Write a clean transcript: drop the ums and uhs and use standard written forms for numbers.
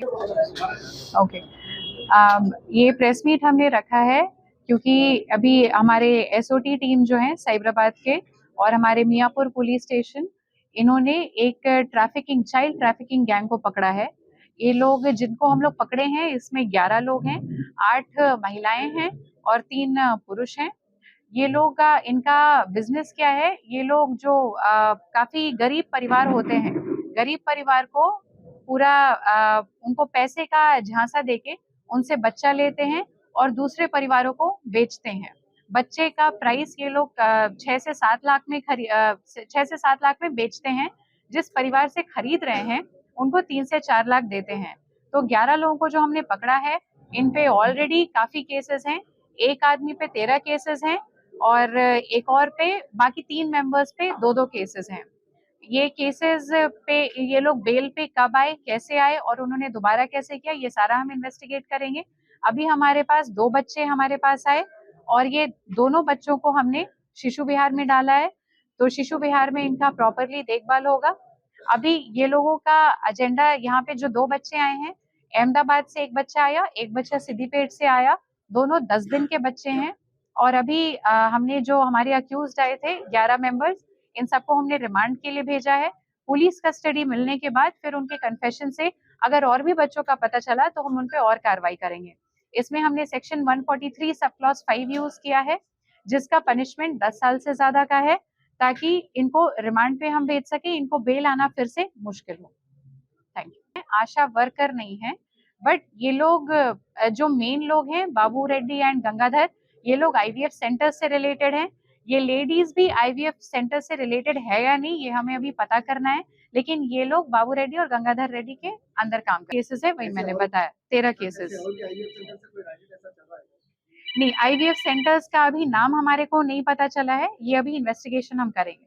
Okay. ये press meet हमने रखा है क्योंकि अभी हमारे एसओटी टीम जो है साइबराबाद के और हमारे मियाँपुर पुलिस स्टेशन, इन्होंने एक चाइल्ड ट्रैफिकिंग गैंग को पकड़ा है। ये लोग जिनको हम लोग पकड़े हैं, इसमें 11 लोग हैं, 8 महिलाएं हैं और 3 पुरुष हैं। ये लोग का इनका बिजनेस क्या है, ये लोग जो काफी गरीब परिवार होते हैं, गरीब परिवार को पूरा उनको पैसे का झांसा देके उनसे बच्चा लेते हैं और दूसरे परिवारों को बेचते हैं। बच्चे का प्राइस ये लोग 6 से 7 लाख में 6 से 7 लाख में बेचते हैं। जिस परिवार से खरीद रहे हैं उनको 3 से 4 लाख देते हैं। तो 11 लोगों को जो हमने पकड़ा है, इन पे ऑलरेडी काफी केसेस हैं। एक आदमी पे 13 केसेस हैं और एक और पे, बाकी 3 मेंबर्स पे 2-2 केसेस हैं। ये केसेस पे ये लोग बेल पे कब आए, कैसे आए और उन्होंने दोबारा कैसे किया, ये सारा हम इन्वेस्टिगेट करेंगे। अभी हमारे पास 2 बच्चे हमारे पास आए और ये दोनों बच्चों को हमने शिशु विहार में डाला है, तो शिशु विहार में इनका प्रॉपरली देखभाल होगा। अभी ये लोगों का एजेंडा, यहाँ पे जो 2 बच्चे आए हैं, अहमदाबाद से एक बच्चा आया, एक बच्चा सिद्दीपेट से आया, दोनों 10 दिन के बच्चे हैं। और अभी हमने जो हमारे अक्यूज्ड आए थे 11 मेंबर्स, इन सबको हमने रिमांड के लिए भेजा है। पुलिस कस्टडी मिलने के बाद फिर उनके कन्फेशन से अगर और भी बच्चों का पता चला तो हम उन पे और कार्रवाई करेंगे। इसमें हमने सेक्शन 143 सब क्लॉज 5 यूज किया है, जिसका पनिशमेंट 10 साल से ज्यादा का है, ताकि इनको रिमांड पे हम भेज सके, इनको बेल आना फिर से मुश्किल हो। Thank you. आशा वर्कर नहीं है, बट ये लोग जो मेन लोग हैं, बाबू रेड्डी एंड गंगाधर, ये लोग आईवीएफ सेंटर से रिलेटेड हैं। ये लेडीज भी आईवीएफ सेंटर से रिलेटेड है या नहीं, ये हमें अभी पता करना है। लेकिन ये लोग बाबू रेड्डी और गंगाधर रेड्डी के अंदर काम कर केसेस है, वही मैंने बताया 13 केसेस। नहीं, आईवीएफ सेंटर्स का अभी नाम हमारे को नहीं पता चला है, ये अभी इन्वेस्टिगेशन हम करेंगे।